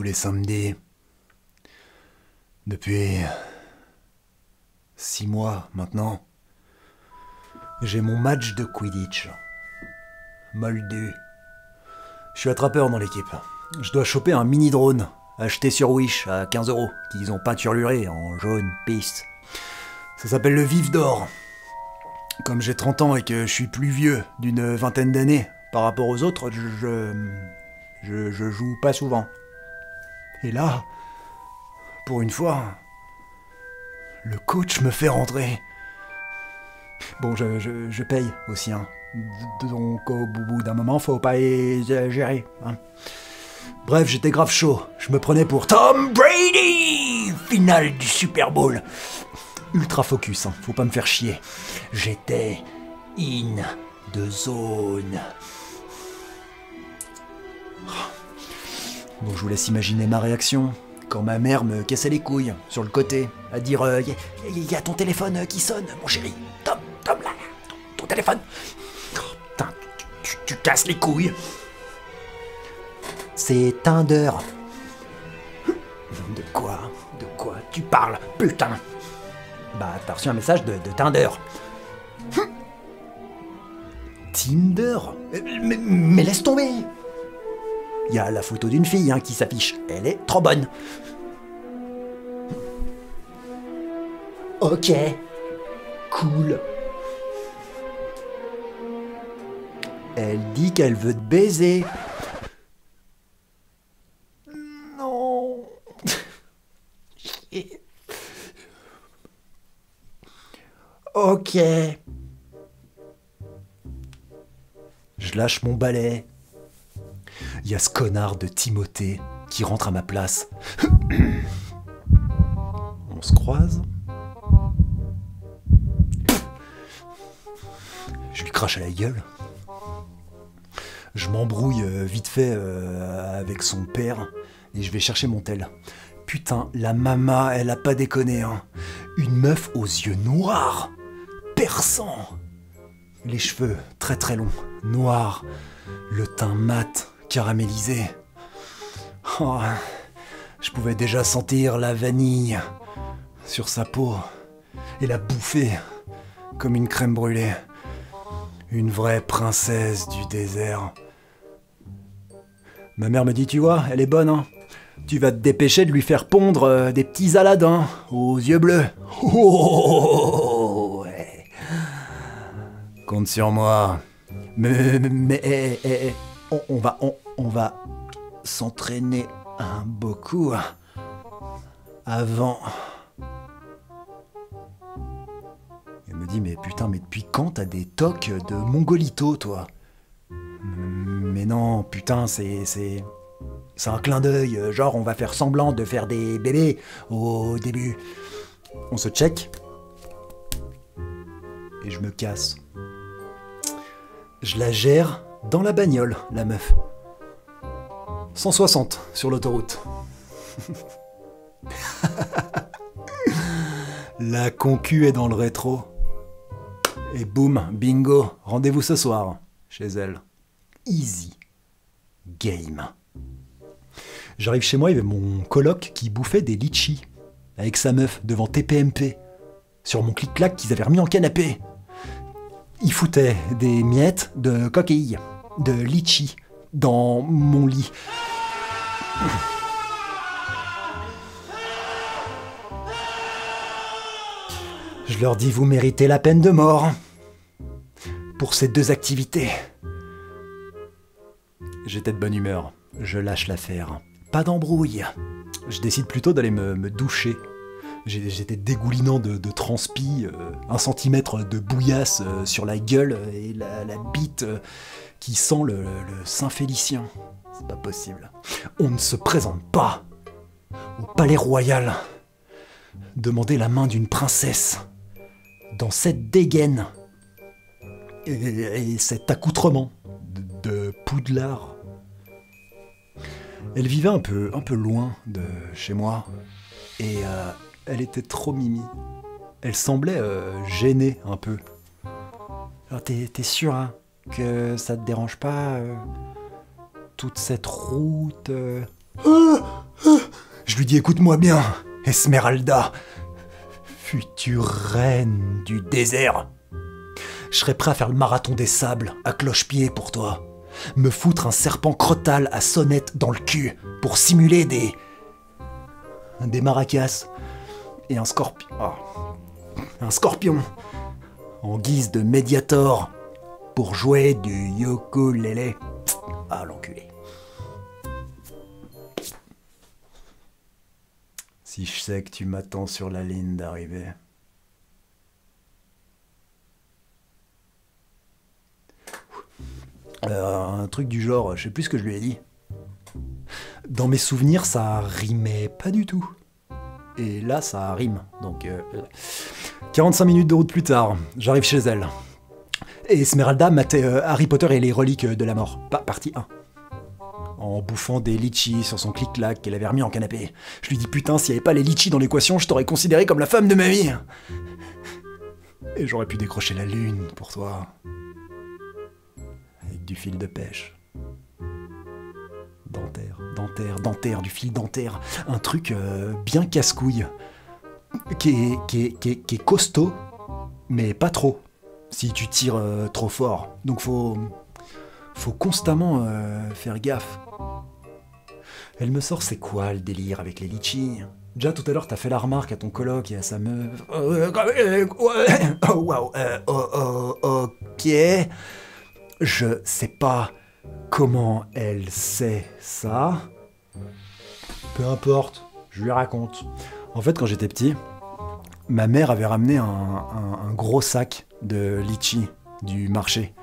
tous les samedis. Depuis 6 mois maintenant, j'ai mon match de Quidditch. Moldu. Je suis attrapeur dans l'équipe. Je dois choper un mini-drone, acheté sur Wish à 15 €, qu'ils ont peinturluré en jaune pisse. Ça s'appelle le Vif d'Or. Comme j'ai 30 ans et que je suis plus vieux d'une vingtaine d'années par rapport aux autres, je joue pas souvent. Et là, pour une fois, le coach me fait rentrer. Bon, je paye aussi, hein. Donc au bout d'un moment, faut pas exagérer, hein. Bref, j'étais grave chaud. Je me prenais pour Tom Brady, finale du Super Bowl. Ultra focus, hein. Faut pas me faire chier. J'étais in the zone. Bon, je vous laisse imaginer ma réaction quand ma mère me cassait les couilles sur le côté, à dire y a ton téléphone qui sonne, mon chéri. Tom, là, ton téléphone. Oh, putain, tu casses les couilles. C'est Tinder. De quoi tu parles, putain? Bah, t'as reçu un message de Tinder. Tinder? Mais laisse tomber. Il y a la photo d'une fille, hein, qui s'affiche. Elle est trop bonne. Ok. Cool. Elle dit qu'elle veut te baiser. Non. Ok. Je lâche mon balai. Il y a ce connard de Timothée qui rentre à ma place. On se croise. Je lui crache à la gueule. Je m'embrouille vite fait avec son père et je vais chercher mon tel. Putain, la mama, elle a pas déconné, hein. Une meuf aux yeux noirs, perçants. Les cheveux très très longs, noirs. Le teint mat, caramélisé. Oh, je pouvais déjà sentir la vanille sur sa peau et la bouffer comme une crème brûlée. Une vraie princesse du désert. Ma mère me dit, tu vois, elle est bonne, hein. Tu vas te dépêcher de lui faire pondre des petits Aladins aux yeux bleus. Oh, ouais. Compte sur moi. Mais on va s'entraîner beaucoup avant. Elle me dit, mais putain, mais depuis quand t'as des tocs de mongolito, toi? Mais non, putain, c'est un clin d'œil, genre on va faire semblant de faire des bébés au début. On se check. Et je me casse. Je la gère dans la bagnole, la meuf. 160 sur l'autoroute. La concu est dans le rétro. Et boum, bingo, rendez-vous ce soir, chez elle. Easy game. J'arrive chez moi, il y avait mon coloc qui bouffait des litchis avec sa meuf devant TPMP, sur mon clic-clac qu'ils avaient remis en canapé. Il foutait des miettes de coquilles, de litchi, dans mon lit. Je leur dis, vous méritez la peine de mort pour ces 2 activités. J'étais de bonne humeur, je lâche l'affaire. Pas d'embrouille. Je décide plutôt d'aller me doucher. J'étais dégoulinant de transpi, 1 centimètre de bouillasse sur la gueule et la bite qui sent le Saint-Félicien. C'est pas possible. On ne se présente pas au palais royal. Demander la main d'une princesse dans cette dégaine et cet accoutrement de Poudlard. Elle vivait un peu loin de chez moi et elle était trop mimi. Elle semblait gênée un peu. Alors t'es sûr, hein, que ça te dérange pas toute cette route Je lui dis écoute-moi bien, Esmeralda, future reine du désert. Je serais prêt à faire le marathon des sables à cloche-pied pour toi. Me foutre un serpent crottal à sonnette dans le cul pour simuler des maracas et un scorpion. Oh. Un scorpion en guise de médiator pour jouer du ukulélé. Ah, l'enculé. Si je sais que tu m'attends sur la ligne d'arrivée. Un truc du genre, je sais plus ce que je lui ai dit. Dans mes souvenirs, ça rimait pas du tout. Et là, ça rime. Donc, 45 minutes de route plus tard, j'arrive chez elle. Et Esmeralda matait Harry Potter et les reliques de la mort. Partie 1. En bouffant des litchis sur son clic-clac qu'elle avait remis en canapé. Je lui dis putain, s'il n'y avait pas les litchis dans l'équation, je t'aurais considéré comme la femme de ma vie. Et j'aurais pu décrocher la lune pour toi. Avec du fil de pêche. Dentaire, du fil dentaire. Un truc bien casse-couille. Qui est costaud, mais pas trop. Si tu tires trop fort. Donc faut constamment faire gaffe. Elle me sort c'est quoi le délire avec les litchis? Déjà tout à l'heure t'as fait la remarque à ton coloc et à sa meuf. Waouh. Ok. Je sais pas comment elle sait ça. Peu importe, je lui raconte. En fait, quand j'étais petit, ma mère avait ramené un gros sac de litchis du marché.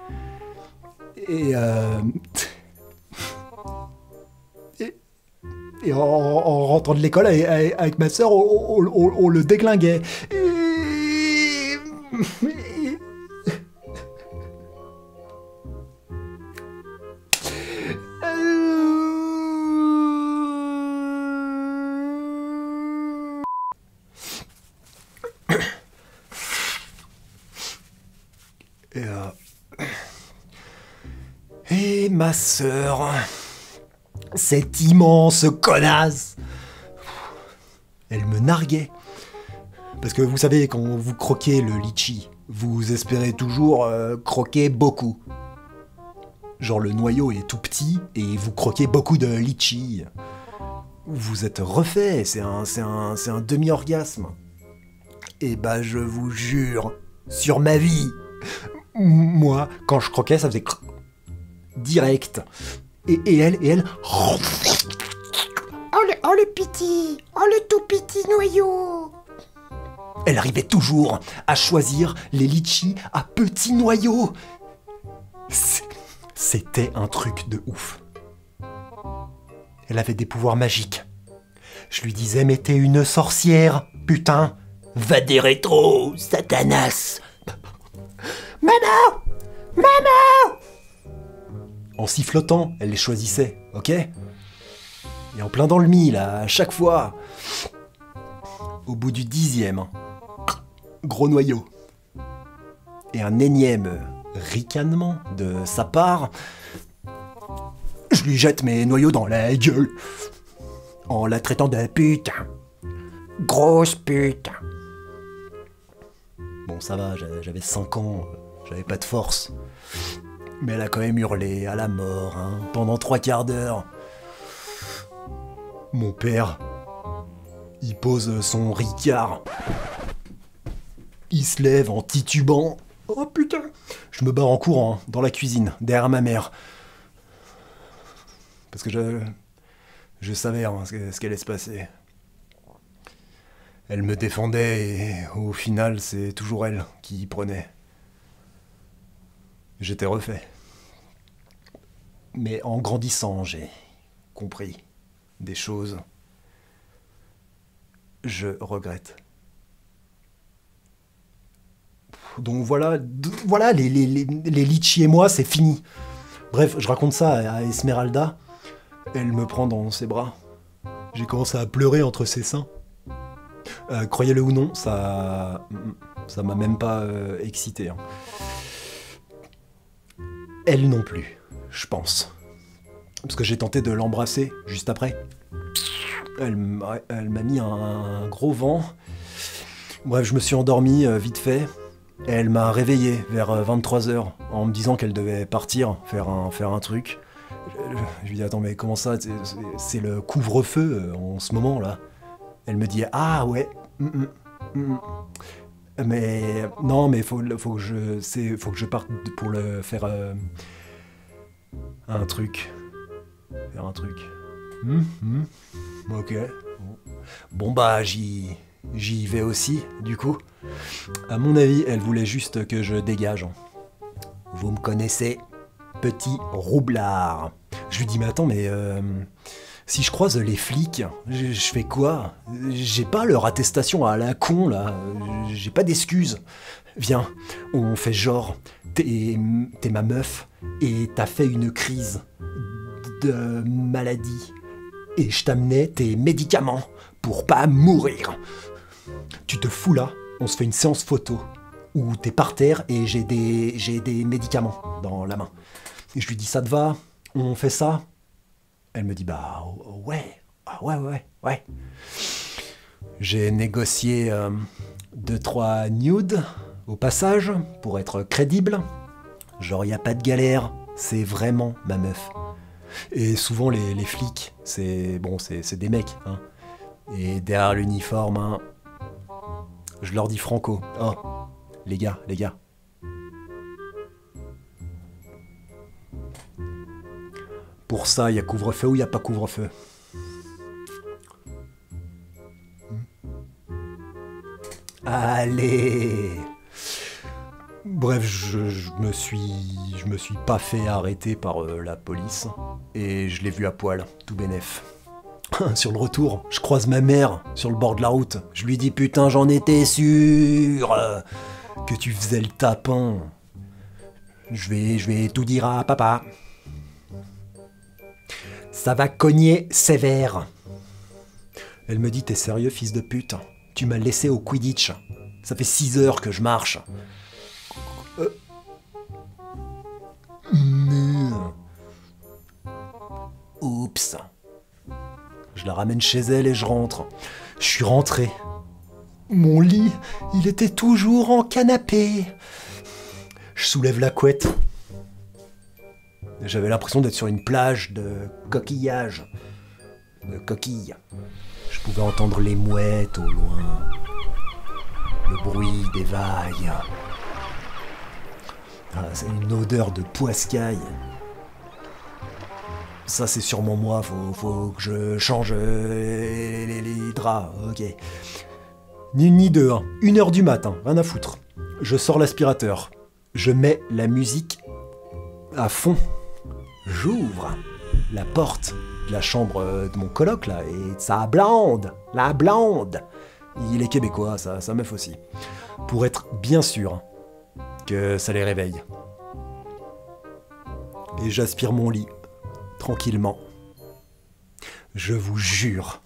Et en rentrant de l'école avec ma sœur, on le déglinguait. Et ma sœur, cette immense connasse, elle me narguait. Parce que vous savez, quand vous croquez le litchi, vous espérez toujours croquer beaucoup. Genre le noyau est tout petit et vous croquez beaucoup de litchi. Vous êtes refait, c'est un demi-orgasme. Et bah je vous jure, sur ma vie, moi, quand je croquais, ça faisait direct. Et elle... Oh le petit, oh le tout petit noyau. Elle arrivait toujours à choisir les litchis à petits noyaux. C'était un truc de ouf. Elle avait des pouvoirs magiques. Je lui disais, mais t'es une sorcière, putain. Va des rétros, Satanas. Maman, maman. En sifflotant, elle les choisissait, ok? Et en plein dans le mille, à chaque fois. Au bout du 10e, gros noyau. Et un énième ricanement de sa part, je lui jette mes noyaux dans la gueule. En la traitant de putain. Grosse putain. Bon, ça va, j'avais 5 ans, j'avais pas de force. Mais elle a quand même hurlé à la mort, hein, pendant 3 quarts d'heure. Mon père, il pose son ricard. Il se lève en titubant. Oh putain! Je me barre en courant, dans la cuisine, derrière ma mère. Parce que je savais hein, ce qu'allait se passer. Elle me défendait et au final, c'est toujours elle qui y prenait. J'étais refait. Mais en grandissant, j'ai compris des choses. Je regrette. Donc voilà les litchis et moi, c'est fini. Bref, je raconte ça à Esmeralda. Elle me prend dans ses bras. J'ai commencé à pleurer entre ses seins. Croyez-le ou non, ça m'a même pas excité. Hein. Elle non plus, je pense. Parce que j'ai tenté de l'embrasser juste après. Elle m'a mis un gros vent. Bref, je me suis endormi vite fait. Et elle m'a réveillé vers 23h en me disant qu'elle devait partir, faire un truc. Je lui dis attends mais comment ça, c'est le couvre-feu en ce moment là. Elle me dit ah ouais. Mais non mais faut que je parte pour le faire un truc. Faire un truc. Ok. Bon bah j'y vais aussi du coup. À mon avis elle voulait juste que je dégage. Vous me connaissez, petit roublard. Je lui dis mais attends mais si je croise les flics, je fais quoi? J'ai pas leur attestation à la con là, j'ai pas d'excuses. Viens, on fait genre, t'es ma meuf et t'as fait une crise de maladie et je t'amenais tes médicaments pour pas mourir. Tu te fous là, on se fait une séance photo où t'es par terre et j'ai des médicaments dans la main. Et je lui dis ça te va? On fait ça? Elle me dit bah ouais, ouais. J'ai négocié 2-3 nudes au passage pour être crédible. Genre y a pas de galère, c'est vraiment ma meuf. Et souvent les flics, c'est des mecs. Hein. Et derrière l'uniforme, hein, je leur dis franco. Oh, les gars. Pour ça, il y a couvre-feu ou il n'y a pas couvre-feu? Allez! Bref, je me suis pas fait arrêter par la police et je l'ai vu à poil, tout bénef. Sur le retour, je croise ma mère sur le bord de la route. Je lui dis putain, j'en étais sûr que tu faisais le tapin. Je vais tout dire à papa. Ça va cogner sévère. Elle me dit t'es sérieux fils de pute? Tu m'as laissé au Quidditch. Ça fait 6 heures que je marche. Oups. Je la ramène chez elle et je rentre. Je suis rentré. Mon lit, il était toujours en canapé. Je soulève la couette. J'avais l'impression d'être sur une plage de coquillages. De coquilles. Je pouvais entendre les mouettes au loin. Le bruit des vagues. Ah, c'est une odeur de poiscaille. Ça c'est sûrement moi, faut que je change les draps, ok. Ni une ni deux, hein. 1h du matin, rien à foutre. Je sors l'aspirateur. Je mets la musique à fond. J'ouvre la porte de la chambre de mon coloc là, et ça blonde, la blonde. Il est québécois, sa meuf aussi. Pour être bien sûr que ça les réveille. Et j'aspire mon lit, tranquillement. Je vous jure,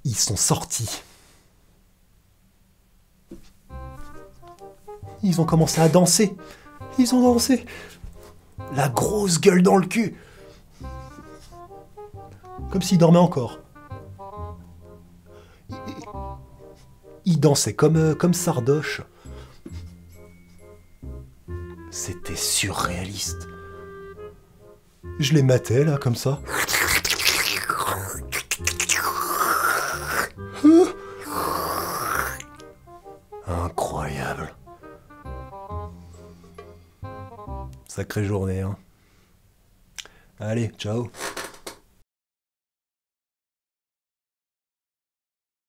ils sont sortis. Ils ont commencé à danser. Ils ont dansé. La grosse gueule dans le cul. Comme s'ils dormaient encore. Ils dansaient comme Sardoche. C'était surréaliste. Je les matais là, comme ça. Incroyable. Sacrée journée, hein. Allez, ciao.